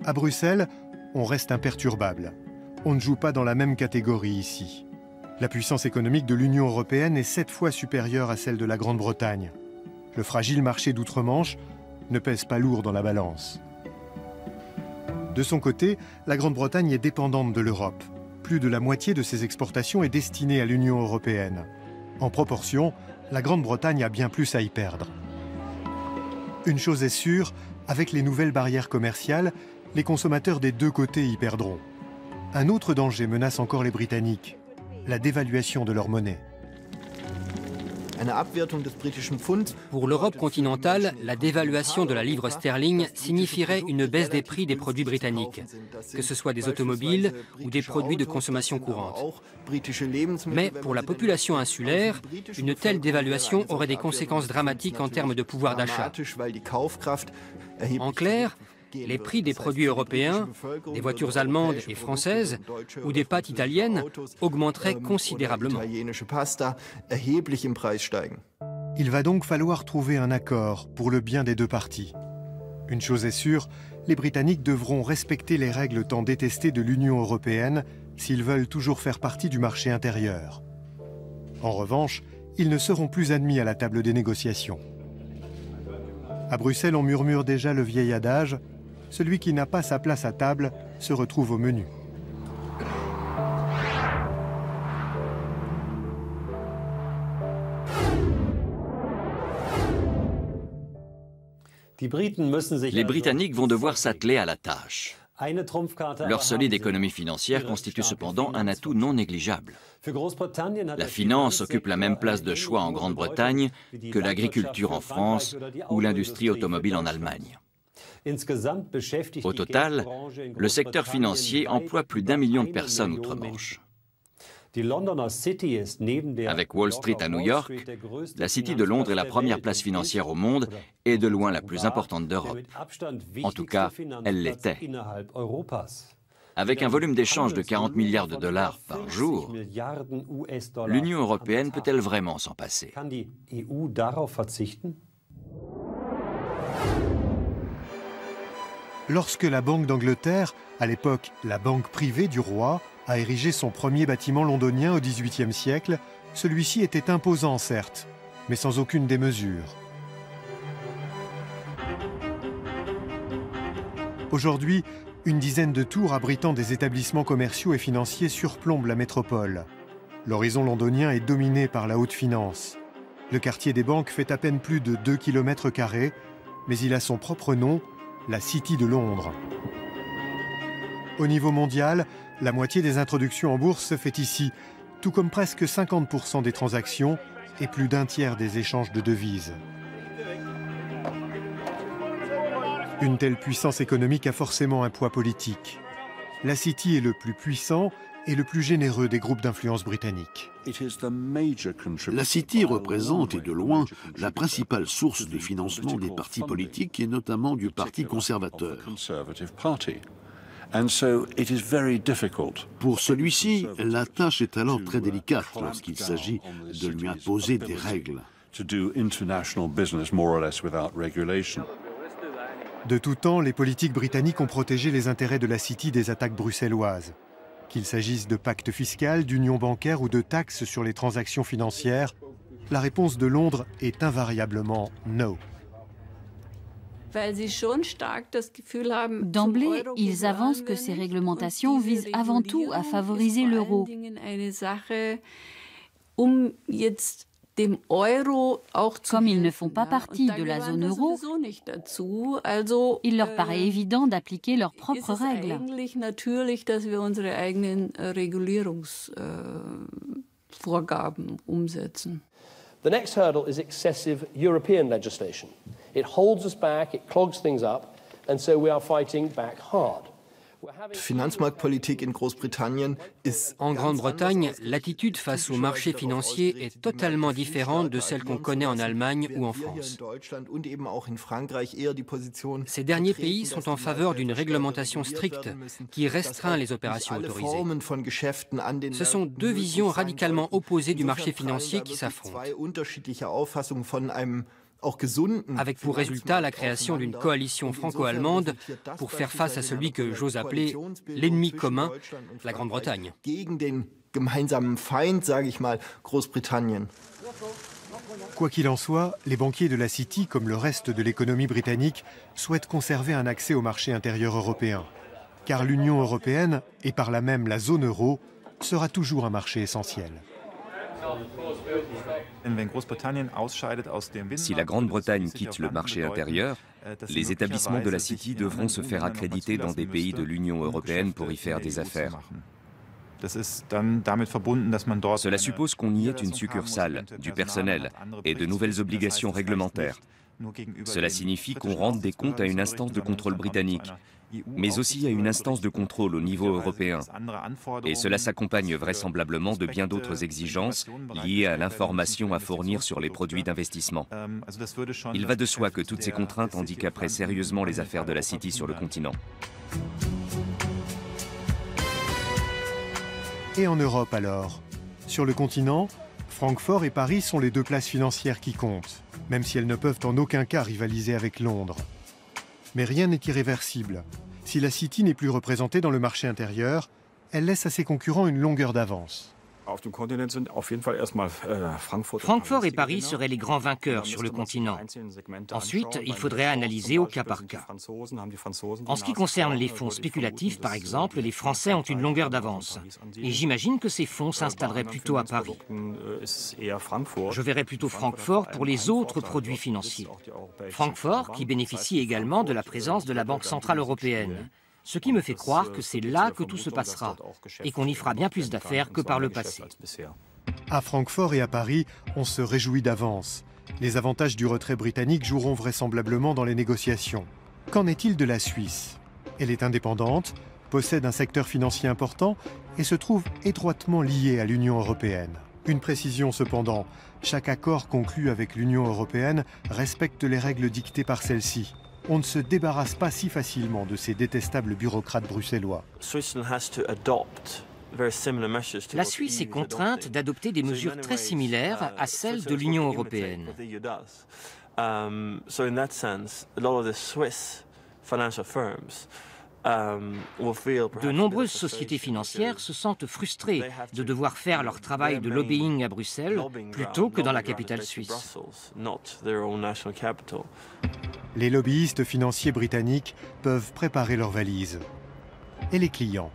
À Bruxelles, on reste imperturbable. On ne joue pas dans la même catégorie ici. La puissance économique de l'Union européenne est 7 fois supérieure à celle de la Grande-Bretagne. Le fragile marché d'outre-Manche ne pèse pas lourd dans la balance. De son côté, la Grande-Bretagne est dépendante de l'Europe. Plus de la moitié de ses exportations est destinée à l'Union européenne. En proportion, la Grande-Bretagne a bien plus à y perdre. Une chose est sûre, avec les nouvelles barrières commerciales, les consommateurs des deux côtés y perdront. Un autre danger menace encore les Britanniques, la dévaluation de leur monnaie. Pour l'Europe continentale, la dévaluation de la livre sterling signifierait une baisse des prix des produits britanniques, que ce soit des automobiles ou des produits de consommation courante. Mais pour la population insulaire, une telle dévaluation aurait des conséquences dramatiques en termes de pouvoir d'achat. En clair, les prix des produits européens, des voitures allemandes et françaises ou des pâtes italiennes augmenteraient considérablement. Il va donc falloir trouver un accord pour le bien des deux parties. Une chose est sûre, les Britanniques devront respecter les règles tant détestées de l'Union européenne s'ils veulent toujours faire partie du marché intérieur. En revanche, ils ne seront plus admis à la table des négociations. À Bruxelles, on murmure déjà le vieil adage « Celui qui n'a pas sa place à table se retrouve au menu ». Les Britanniques vont devoir s'atteler à la tâche. Leur solide économie financière constitue cependant un atout non négligeable. La finance occupe la même place de choix en Grande-Bretagne que l'agriculture en France ou l'industrie automobile en Allemagne. Au total, le secteur financier emploie plus d'1 million de personnes outre-Manche. Avec Wall Street à New York, la City de Londres est la première place financière au monde et de loin la plus importante d'Europe. En tout cas, elle l'était. Avec un volume d'échange de 40 milliards de dollars par jour, l'Union européenne peut-elle vraiment s'en passer? Lorsque la Banque d'Angleterre, à l'époque la banque privée du roi, a érigé son premier bâtiment londonien au XVIIIe siècle, celui-ci était imposant certes, mais sans aucune démesure. Aujourd'hui, une dizaine de tours abritant des établissements commerciaux et financiers surplombent la métropole. L'horizon londonien est dominé par la haute finance. Le quartier des banques fait à peine plus de 2 km², mais il a son propre nom, la City de Londres. Au niveau mondial, la moitié des introductions en bourse se fait ici, tout comme presque 50% des transactions et plus d'1 tiers des échanges de devises. Une telle puissance économique a forcément un poids politique. La City est le plus puissant et le plus généreux des groupes d'influence britanniques. La City représente, et de loin, la principale source de financement des partis politiques et notamment du Parti conservateur. Pour celui-ci, la tâche est alors très délicate lorsqu'il s'agit de lui imposer des règles. De tout temps, les politiques britanniques ont protégé les intérêts de la City des attaques bruxelloises. Qu'il s'agisse de pacte fiscal, d'union bancaire ou de taxes sur les transactions financières, la réponse de Londres est invariablement « no ». D'emblée, ils avancent que ces réglementations visent avant tout à favoriser l'euro. Comme ils ne font pas partie de la zone euro, il leur paraît évident d'appliquer leurs propres règles. The next hurdle is excessive European legislation. It holds us back, it clogs things up, and so we are fighting back hard. En Grande-Bretagne, l'attitude face au marché financier est totalement différente de celle qu'on connaît en Allemagne ou en France. Ces derniers pays sont en faveur d'une réglementation stricte qui restreint les opérations autorisées. Ce sont deux visions radicalement opposées du marché financier qui s'affrontent, avec pour résultat la création d'une coalition franco-allemande pour faire face à celui que j'ose appeler l'ennemi commun, la Grande-Bretagne. Quoi qu'il en soit, les banquiers de la City, comme le reste de l'économie britannique, souhaitent conserver un accès au marché intérieur européen. Car l'Union européenne, et par là même la zone euro, sera toujours un marché essentiel. Si la Grande-Bretagne quitte le marché intérieur, les établissements de la City devront se faire accréditer dans des pays de l'Union européenne pour y faire des affaires. Cela suppose qu'on y ait une succursale, du personnel et de nouvelles obligations réglementaires. Cela signifie qu'on rende des comptes à une instance de contrôle britannique, mais aussi à une instance de contrôle au niveau européen. Et cela s'accompagne vraisemblablement de bien d'autres exigences liées à l'information à fournir sur les produits d'investissement. Il va de soi que toutes ces contraintes handicaperaient sérieusement les affaires de la City sur le continent. Et en Europe alors? Sur le continent, Francfort et Paris sont les deux places financières qui comptent, même si elles ne peuvent en aucun cas rivaliser avec Londres. Mais rien n'est irréversible. Si la City n'est plus représentée dans le marché intérieur, elle laisse à ses concurrents une longueur d'avance. Francfort et Paris seraient les grands vainqueurs sur le continent. Ensuite, il faudrait analyser au cas par cas. En ce qui concerne les fonds spéculatifs, par exemple, les Français ont une longueur d'avance. Et j'imagine que ces fonds s'installeraient plutôt à Paris. Je verrais plutôt Francfort pour les autres produits financiers. Francfort qui bénéficie également de la présence de la Banque centrale européenne. Ce qui me fait croire que c'est là que tout se passera et qu'on y fera bien plus d'affaires que par le passé. À Francfort et à Paris, on se réjouit d'avance. Les avantages du retrait britannique joueront vraisemblablement dans les négociations. Qu'en est-il de la Suisse? Elle est indépendante, possède un secteur financier important et se trouve étroitement liée à l'Union européenne. Une précision cependant, chaque accord conclu avec l'Union européenne respecte les règles dictées par celle-ci. On ne se débarrasse pas si facilement de ces détestables bureaucrates bruxellois. La Suisse est contrainte d'adopter des mesures très similaires à celles de l'Union européenne. De nombreuses sociétés financières se sentent frustrées de devoir faire leur travail de lobbying à Bruxelles plutôt que dans la capitale suisse. Les lobbyistes financiers britanniques peuvent préparer leurs valises. Et les clients?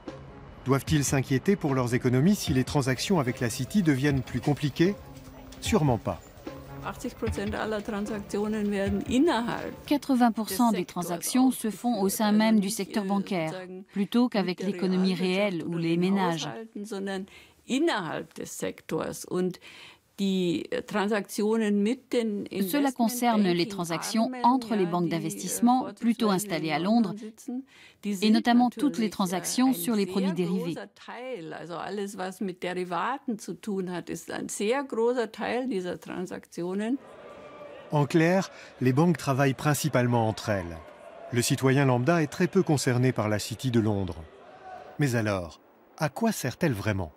Doivent-ils s'inquiéter pour leurs économies si les transactions avec la City deviennent plus compliquées? Sûrement pas. 80% des transactions se font au sein même du secteur bancaire, plutôt qu'avec l'économie réelle ou les ménages. Cela concerne les transactions entre les banques d'investissement, plutôt installées à Londres, et notamment toutes les transactions sur les produits dérivés. En clair, les banques travaillent principalement entre elles. Le citoyen lambda est très peu concerné par la City de Londres. Mais alors, à quoi sert-elle vraiment?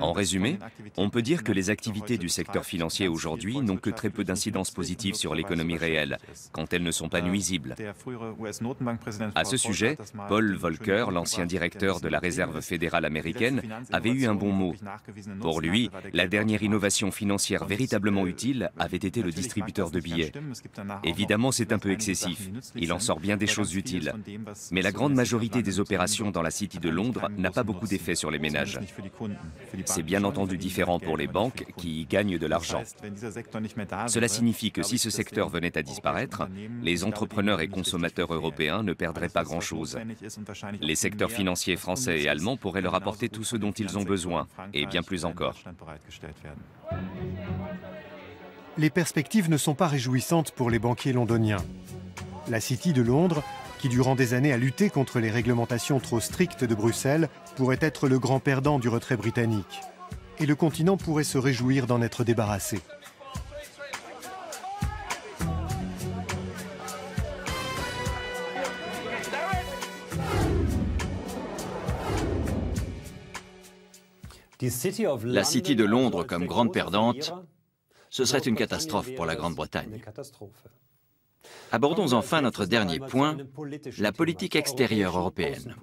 En résumé, on peut dire que les activités du secteur financier aujourd'hui n'ont que très peu d'incidence positive sur l'économie réelle, quand elles ne sont pas nuisibles. À ce sujet, Paul Volcker, l'ancien directeur de la Réserve fédérale américaine, avait eu un bon mot. Pour lui, la dernière innovation financière véritablement utile avait été le distributeur de billets. Évidemment, c'est un peu excessif. Il en sort bien des choses utiles. Mais la grande majorité des opérations dans la City de Londres n'a pas beaucoup d'effet sur les ménages. C'est bien entendu différent pour les banques qui y gagnent de l'argent. Cela signifie que si ce secteur venait à disparaître, les entrepreneurs et consommateurs européens ne perdraient pas grand-chose. Les secteurs financiers français et allemands pourraient leur apporter tout ce dont ils ont besoin, et bien plus encore. Les perspectives ne sont pas réjouissantes pour les banquiers londoniens. La City de Londres, qui durant des années a lutté contre les réglementations trop strictes de Bruxelles, pourrait être le grand perdant du retrait britannique. Et le continent pourrait se réjouir d'en être débarrassé. La City de Londres comme grande perdante, ce serait une catastrophe pour la Grande-Bretagne. Abordons enfin notre dernier point, la politique extérieure européenne.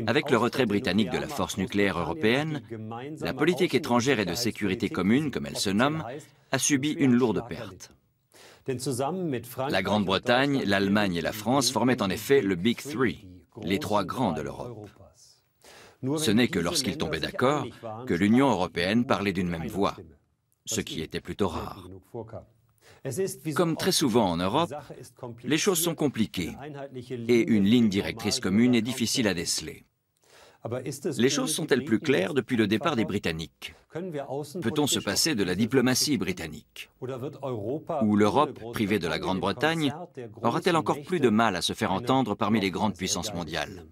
Avec le retrait britannique de la force nucléaire européenne, la politique étrangère et de sécurité commune, comme elle se nomme, a subi une lourde perte. La Grande-Bretagne, l'Allemagne et la France formaient en effet le Big Three, les trois grands de l'Europe. Ce n'est que lorsqu'ils tombaient d'accord que l'Union européenne parlait d'une même voix, ce qui était plutôt rare. Comme très souvent en Europe, les choses sont compliquées et une ligne directrice commune est difficile à déceler. Les choses sont-elles plus claires depuis le départ des Britanniques? Peut-on se passer de la diplomatie britannique? Ou l'Europe, privée de la Grande-Bretagne, aura-t-elle encore plus de mal à se faire entendre parmi les grandes puissances mondiales?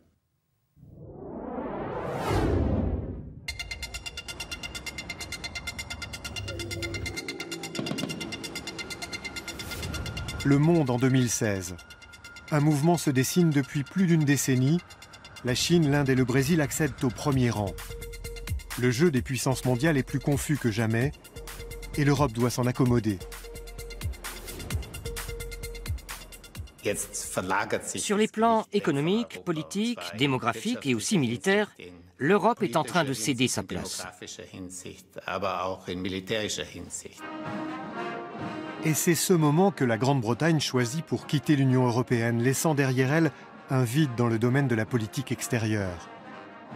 Le monde en 2016. Un mouvement se dessine depuis plus d'une décennie. La Chine, l'Inde et le Brésil accèdent au premier rang. Le jeu des puissances mondiales est plus confus que jamais et l'Europe doit s'en accommoder. Sur les plans économiques, politiques, démographiques et aussi militaires, l'Europe est en train de céder sa place. Et c'est ce moment que la Grande-Bretagne choisit pour quitter l'Union européenne, laissant derrière elle un vide dans le domaine de la politique extérieure.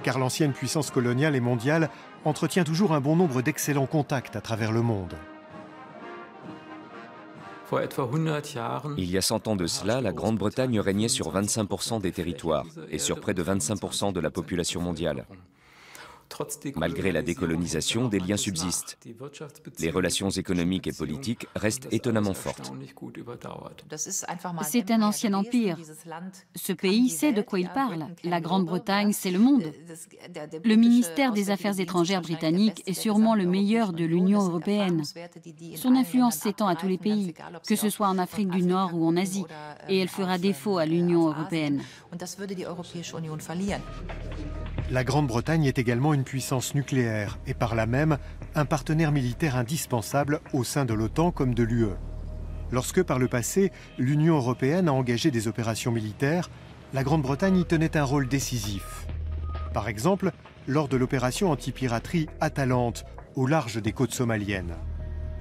Car l'ancienne puissance coloniale et mondiale entretient toujours un bon nombre d'excellents contacts à travers le monde. Il y a 100 ans de cela, la Grande-Bretagne régnait sur 25% des territoires et sur près de 25% de la population mondiale. Malgré la décolonisation, des liens subsistent. Les relations économiques et politiques restent étonnamment fortes. C'est un ancien empire. Ce pays sait de quoi il parle. La Grande-Bretagne, c'est le monde. Le ministère des Affaires étrangères britannique est sûrement le meilleur de l'Union européenne. Son influence s'étend à tous les pays, que ce soit en Afrique du Nord ou en Asie, et elle fera défaut à l'Union européenne. La Grande-Bretagne est également une puissance nucléaire et par là même un partenaire militaire indispensable au sein de l'OTAN comme de l'UE. Lorsque par le passé, l'Union européenne a engagé des opérations militaires, la Grande-Bretagne y tenait un rôle décisif. Par exemple, lors de l'opération anti-piraterie Atalante au large des côtes somaliennes.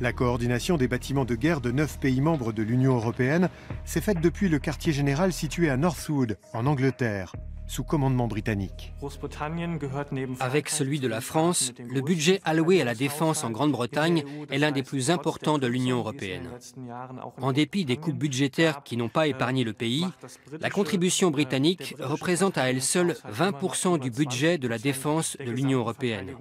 La coordination des bâtiments de guerre de 9 pays membres de l'Union européenne s'est faite depuis le quartier général situé à Northwood, en Angleterre, sous commandement britannique. Avec celui de la France, le budget alloué à la défense en Grande-Bretagne est l'un des plus importants de l'Union européenne. En dépit des coupes budgétaires qui n'ont pas épargné le pays, la contribution britannique représente à elle seule 20% du budget de la défense de l'Union européenne.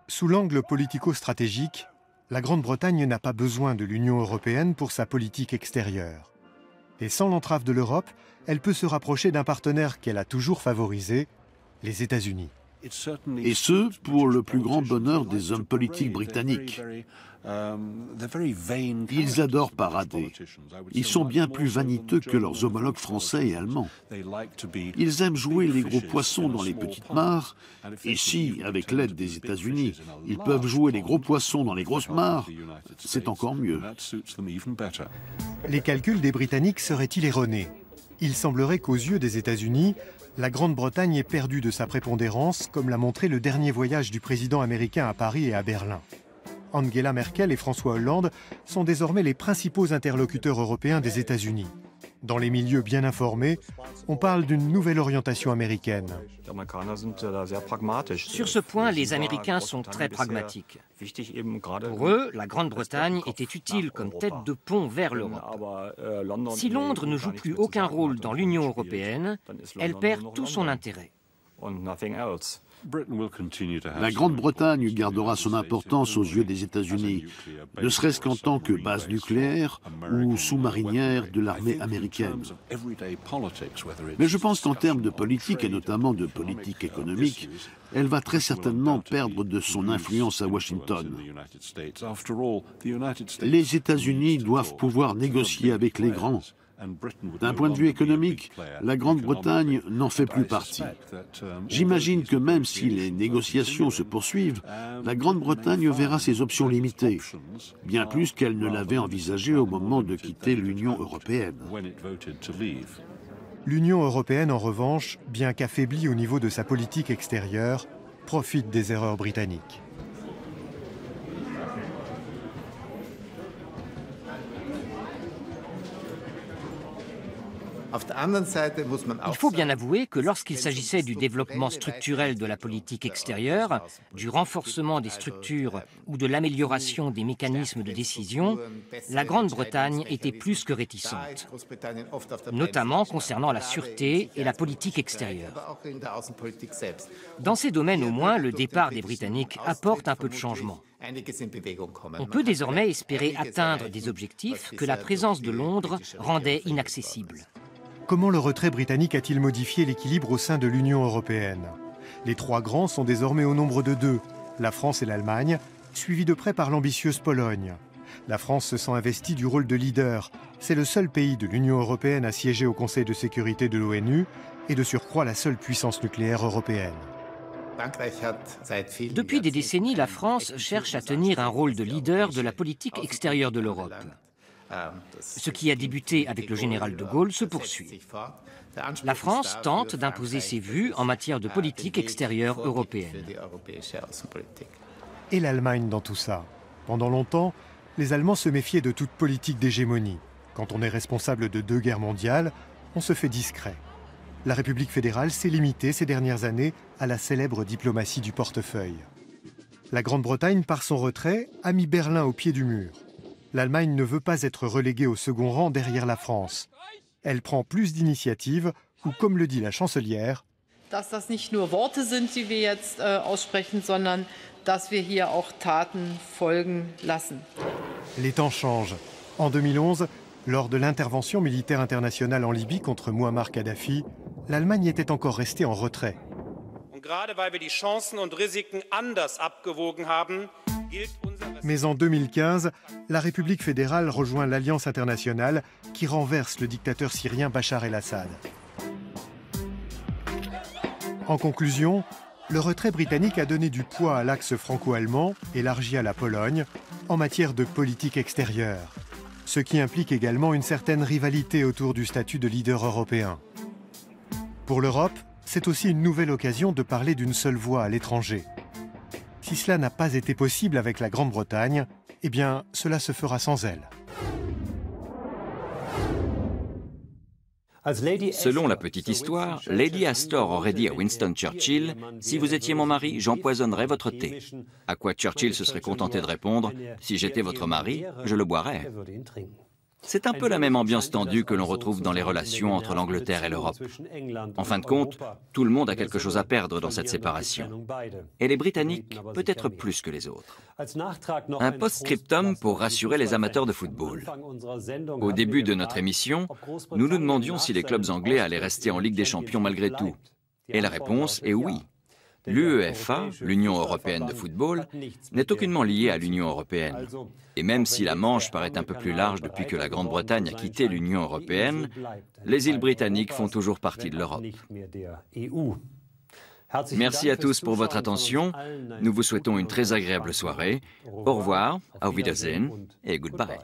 Sous l'angle politico-stratégique, la Grande-Bretagne n'a pas besoin de l'Union européenne pour sa politique extérieure. Et sans l'entrave de l'Europe, elle peut se rapprocher d'un partenaire qu'elle a toujours favorisé, les États-Unis. Et ce, pour le plus grand bonheur des hommes politiques britanniques. Ils adorent parader. Ils sont bien plus vaniteux que leurs homologues français et allemands. Ils aiment jouer les gros poissons dans les petites mares, et si, avec l'aide des États-Unis, ils peuvent jouer les gros poissons dans les grosses mares, c'est encore mieux. Les calculs des Britanniques seraient-ils erronés? Il semblerait qu'aux yeux des États-Unis, la Grande-Bretagne ait perdu de sa prépondérance, comme l'a montré le dernier voyage du président américain à Paris et à Berlin. Angela Merkel et François Hollande sont désormais les principaux interlocuteurs européens des États-Unis. Dans les milieux bien informés, on parle d'une nouvelle orientation américaine. Sur ce point, les Américains sont très pragmatiques. Pour eux, la Grande-Bretagne était utile comme tête de pont vers l'Europe. Si Londres ne joue plus aucun rôle dans l'Union européenne, elle perd tout son intérêt. La Grande-Bretagne gardera son importance aux yeux des États-Unis, ne serait-ce qu'en tant que base nucléaire ou sous-marinière de l'armée américaine. Mais je pense qu'en termes de politique, et notamment de politique économique, elle va très certainement perdre de son influence à Washington. Les États-Unis doivent pouvoir négocier avec les grands. D'un point de vue économique, la Grande-Bretagne n'en fait plus partie. J'imagine que même si les négociations se poursuivent, la Grande-Bretagne verra ses options limitées, bien plus qu'elle ne l'avait envisagé au moment de quitter l'Union européenne. L'Union européenne, en revanche, bien qu'affaiblie au niveau de sa politique extérieure, profite des erreurs britanniques. Il faut bien avouer que lorsqu'il s'agissait du développement structurel de la politique extérieure, du renforcement des structures ou de l'amélioration des mécanismes de décision, la Grande-Bretagne était plus que réticente, notamment concernant la sûreté et la politique extérieure. Dans ces domaines au moins, le départ des Britanniques apporte un peu de changement. On peut désormais espérer atteindre des objectifs que la présence de Londres rendait inaccessibles. Comment le retrait britannique a-t-il modifié l'équilibre au sein de l'Union européenne? Les trois grands sont désormais au nombre de 2, la France et l'Allemagne, suivis de près par l'ambitieuse Pologne. La France se sent investie du rôle de leader. C'est le seul pays de l'Union européenne à siéger au Conseil de sécurité de l'ONU et de surcroît la seule puissance nucléaire européenne. Depuis des décennies, la France cherche à tenir un rôle de leader de la politique extérieure de l'Europe. Ce qui a débuté avec le général de Gaulle se poursuit. La France tente d'imposer ses vues en matière de politique extérieure européenne. Et l'Allemagne dans tout ça? Pendant longtemps, les Allemands se méfiaient de toute politique d'hégémonie. Quand on est responsable de 2 guerres mondiales, on se fait discret. La République fédérale s'est limitée ces dernières années à la célèbre diplomatie du portefeuille. La Grande-Bretagne, par son retrait, a mis Berlin au pied du mur. L'Allemagne ne veut pas être reléguée au second rang derrière la France. Elle prend plus d'initiatives ou, comme le dit la chancelière, dass das nicht nur Worte sind, die wir jetzt aussprechen, sondern dass wir hier auch Taten folgen lassen. Les temps changent. En 2011, lors de l'intervention militaire internationale en Libye contre Mouammar Kadhafi, l'Allemagne était encore restée en retrait. Mais en 2015, la République fédérale rejoint l'Alliance internationale qui renverse le dictateur syrien Bachar el-Assad. En conclusion, le retrait britannique a donné du poids à l'axe franco-allemand, élargi à la Pologne, en matière de politique extérieure. Ce qui implique également une certaine rivalité autour du statut de leader européen. Pour l'Europe, c'est aussi une nouvelle occasion de parler d'une seule voix à l'étranger. Si cela n'a pas été possible avec la Grande-Bretagne, eh bien, cela se fera sans elle. Selon la petite histoire, Lady Astor aurait dit à Winston Churchill « Si vous étiez mon mari, j'empoisonnerais votre thé ». À quoi Churchill se serait contenté de répondre « Si j'étais votre mari, je le boirais ». C'est un peu la même ambiance tendue que l'on retrouve dans les relations entre l'Angleterre et l'Europe. En fin de compte, tout le monde a quelque chose à perdre dans cette séparation. Et les Britanniques, peut-être plus que les autres. Un post-scriptum pour rassurer les amateurs de football. Au début de notre émission, nous nous demandions si les clubs anglais allaient rester en Ligue des Champions malgré tout. Et la réponse est oui. L'UEFA, l'Union européenne de football, n'est aucunement liée à l'Union européenne. Et même si la Manche paraît un peu plus large depuis que la Grande-Bretagne a quitté l'Union européenne, les îles britanniques font toujours partie de l'Europe. Merci à tous pour votre attention. Nous vous souhaitons une très agréable soirée. Au revoir, auf Wiedersehen et goodbye.